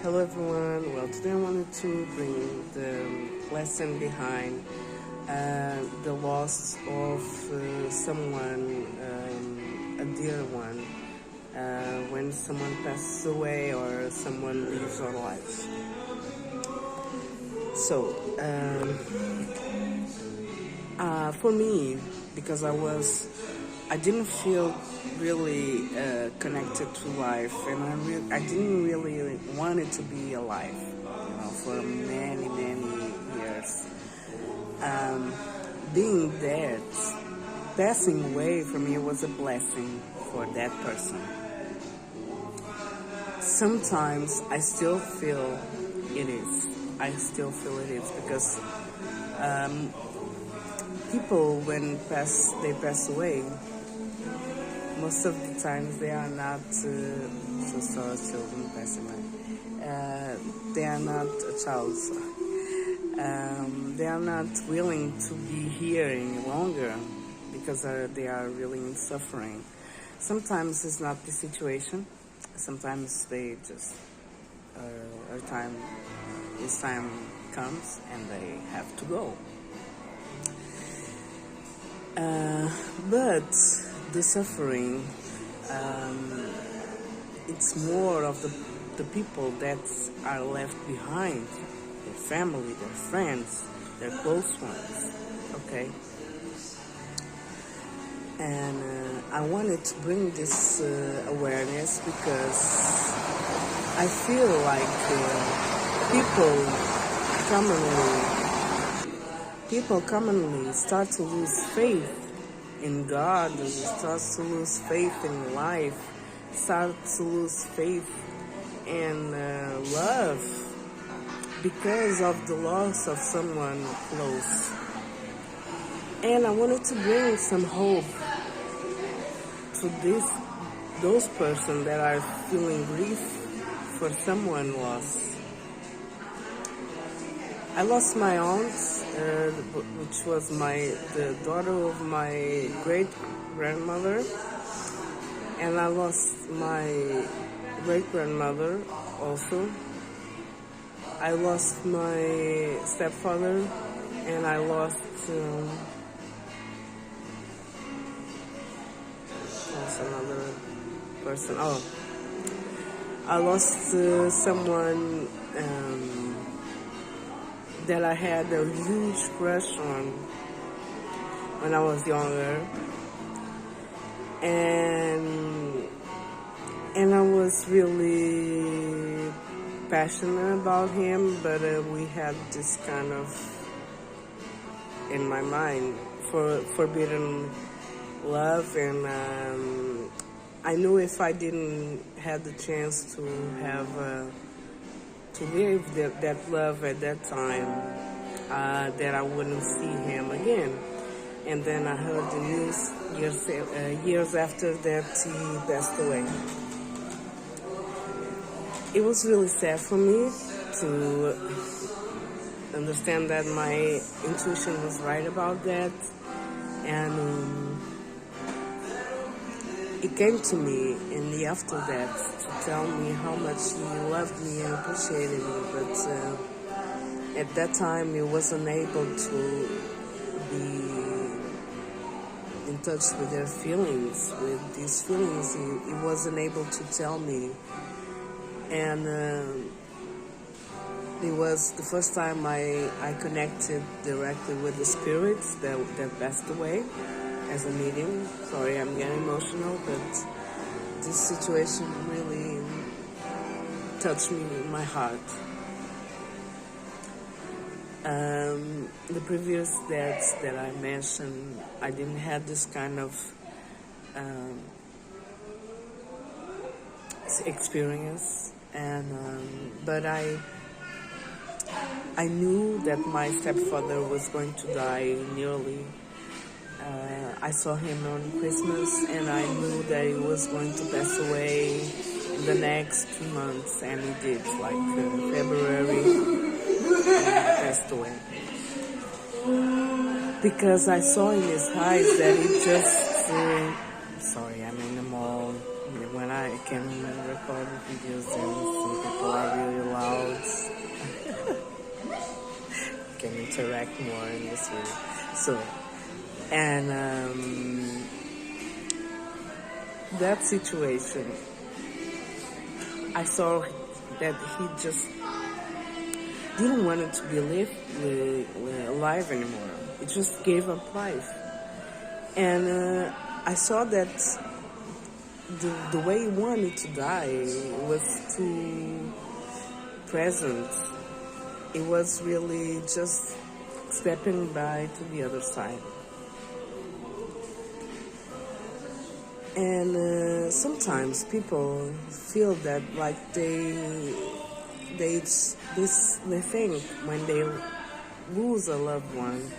Hello everyone. Well, today I wanted to bring the lesson behind the loss of someone, a dear one, when someone passes away or someone leaves our lives. So, for me, because I didn't feel really connected to life, and I didn't really want it to be alive, for many years. Being dead, passing away for me was a blessing for that person. Sometimes I still feel it is. I still feel it is because people, when they pass away, most of the times they are not so sorry, children passing away. They are not a child. They are not willing to be here any longer because they are really in suffering. Sometimes it's not the situation. Sometimes they just this time comes and they have to go. But the suffering, it's more of the people that are left behind, their family, their friends, their close ones, okay? And I wanted to bring this awareness because I feel like people commonly start to lose faith in God, start to lose faith in life, start to lose faith in love because of the loss of someone close. And I wanted to bring some hope to those persons that are feeling grief for someone lost. I lost my aunt, which was the daughter of my great-grandmother, and I lost my great-grandmother also. I lost my stepfather, and I lost another person. I lost someone that I had a huge crush on when I was younger, and I was really passionate about him, but we had this kind of, in my mind, forbidden love, and I knew if I didn't have the chance to have to live that love at that time, that I wouldn't see him again. And then I heard the news years after that he passed away. It was really sad for me to understand that my intuition was right about that, and it came to me in the after that to tell me how much he loved me and appreciated me, but at that time he wasn't able to be in touch with their feelings, with these feelings. He wasn't able to tell me, and it was the first time I connected directly with the spirits that passed away as a medium. Sorry, I'm getting emotional, but this situation really touched me in my heart. The previous deaths that I mentioned, I didn't have this kind of experience, but I knew that my stepfather was going to die nearly. I saw him on Christmas, and I knew that he was going to pass away in the next 2 months, and he did, February, he passed away. Because I saw in his eyes that he just, sorry, I'm in the mall. When I I can record videos and some people are really loud. Can interact more in this video. So, and that situation, I saw that he just didn't want it to be alive anymore. It just gave up life. And I saw that the way he wanted to die was too present. It was really just stepping by to the other side. And sometimes people feel that like they think when they lose a loved one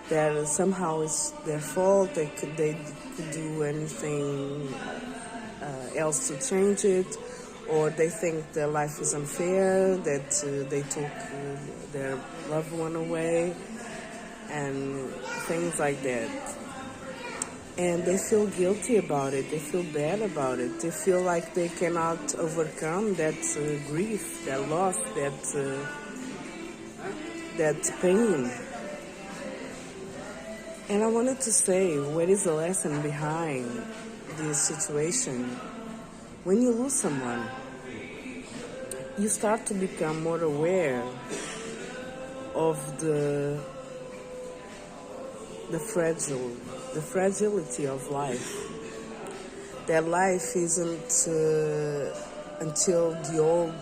that somehow it's their fault. They could do anything else to change it, or they think their life is unfair, that they took their loved one away, and things like that. And they feel guilty about it. They feel bad about it. They feel like they cannot overcome that grief, that loss, that pain. And I wanted to say, what is the lesson behind this situation? When you lose someone, you start to become more aware of the fragility of life. That life isn't until the old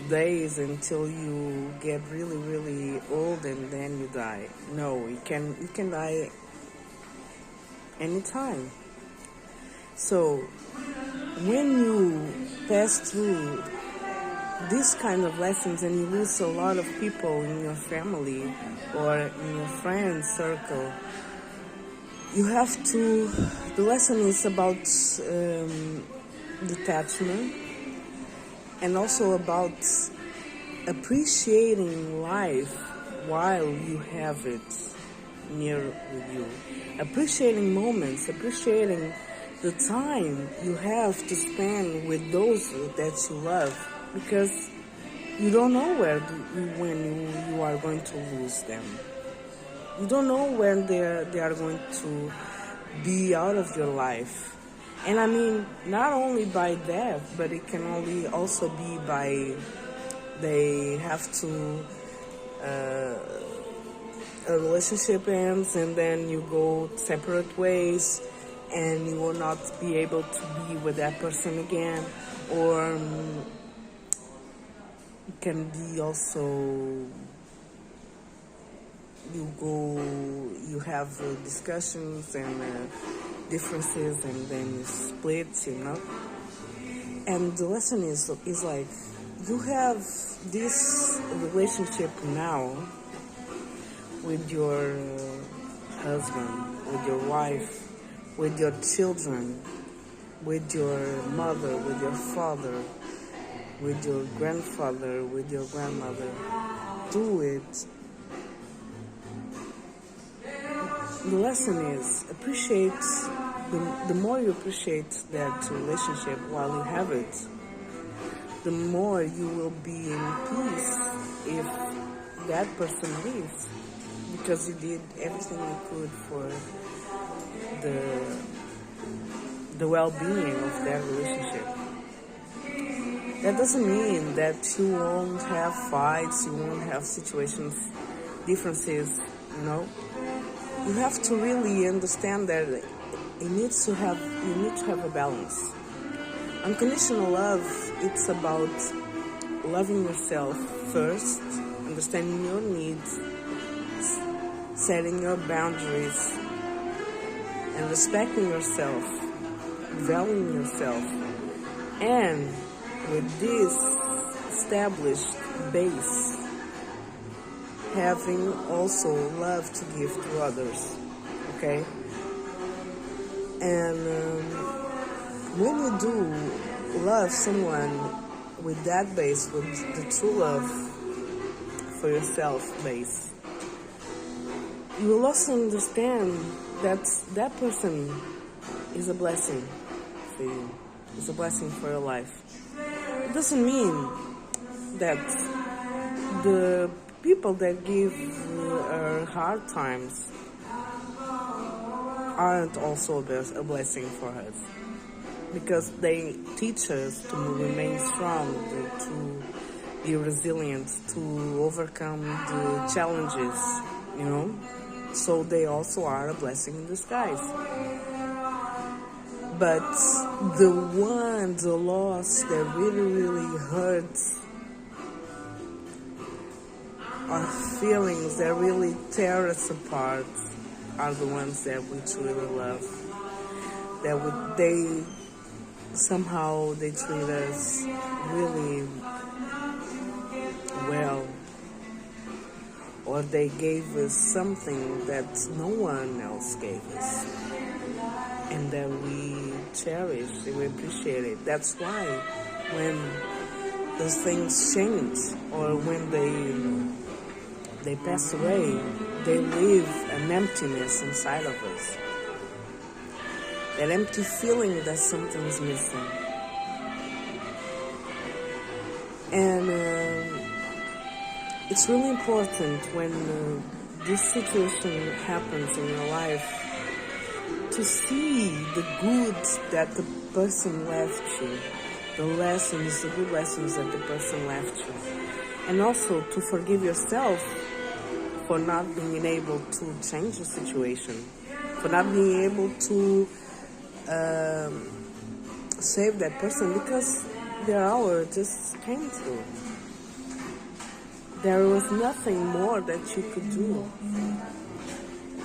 days, until you get really, really old and then you die. No, you can die anytime. So when you pass through these kind of lessons and you lose a lot of people in your family or in your friends circle, you have to, the lesson is about detachment, and also about appreciating life while you have it near with you. Appreciating moments, appreciating the time you have to spend with those that you love, because you don't know when you are going to lose them. You don't know when they are going to be out of your life. And I mean, not only by death, but it can only also be by they have to, a relationship ends and then you go separate ways and you will not be able to be with that person again. Or it can be also you have discussions and differences and then you split, And the lesson is like, you have this relationship now with your husband, with your wife, with your children, with your mother, with your father, with your grandfather, with your grandmother. Do it. The lesson is appreciate, the more you appreciate that relationship while you have it, the more you will be in peace if that person leaves, because you did everything you could for the well-being of that relationship. That doesn't mean that you won't have fights, you won't have situations, differences, You have to really understand that you need to have a balance. Unconditional love, it's about loving yourself first, understanding your needs, setting your boundaries, and respecting yourself, valuing yourself. And with this established base, having also love to give to others, okay? And when you do love someone with that base, with the true love for yourself base, you will also understand that that person is a blessing It's a blessing for your life. It doesn't mean that the people that give her hard times aren't also a blessing for us, because they teach us to remain strong, to be resilient, to overcome the challenges, you know. So they also are a blessing in disguise. But the loss that really hurts, our feelings that really tear us apart, are the ones that we truly love. They somehow treat us really well, or they gave us something that no one else gave us, and that we cherish and we appreciate it. That's why when those things change, or when they pass away, they leave an emptiness inside of us. That empty feeling that something's missing. And it's really important when this situation happens in your life to see the good that the person left you, the good lessons that the person left you, and also to forgive yourself for not being able to change the situation, for not being able to save that person, because their hour just came through. There was nothing more that you could do.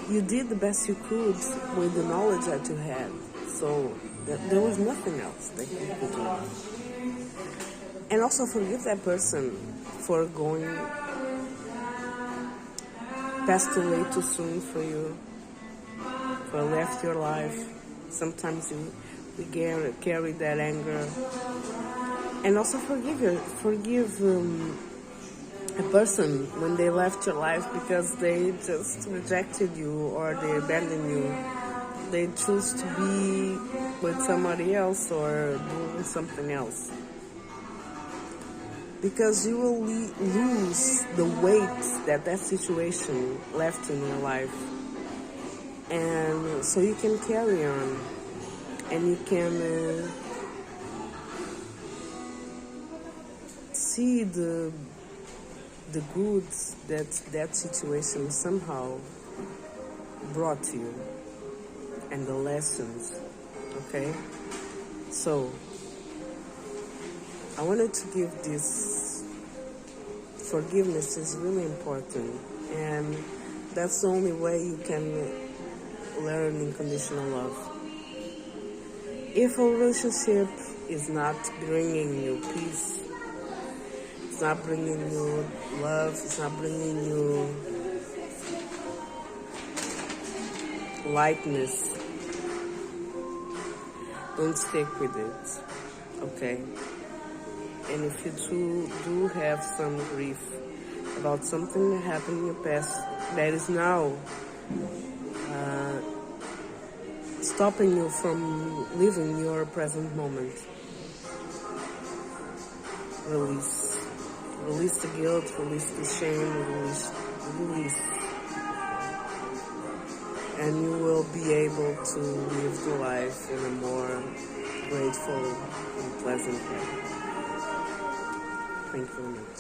You did the best you could with the knowledge that you had, so there was nothing else that you could do. And also forgive that person for going passed away too soon for you, for left your life. Sometimes we carry that anger. And also forgive a person when they left your life because they just rejected you or they abandoned you. They choose to be with somebody else or doing something else. Because you will lose the weight that situation left in your life. And so you can carry on. And you can see the goods that situation somehow brought you, and the lessons, okay? So, I wanted to give this. Forgiveness is really important, and that's the only way you can learn unconditional love. If a relationship is not bringing you peace, it's not bringing you love, it's not bringing you lightness, don't stick with it, okay? And if you do have some grief about something that happened in your past that is now stopping you from living your present moment, release. Release the guilt, release the shame, release. And you will be able to live the life in a more grateful and pleasant way. Thank you very much.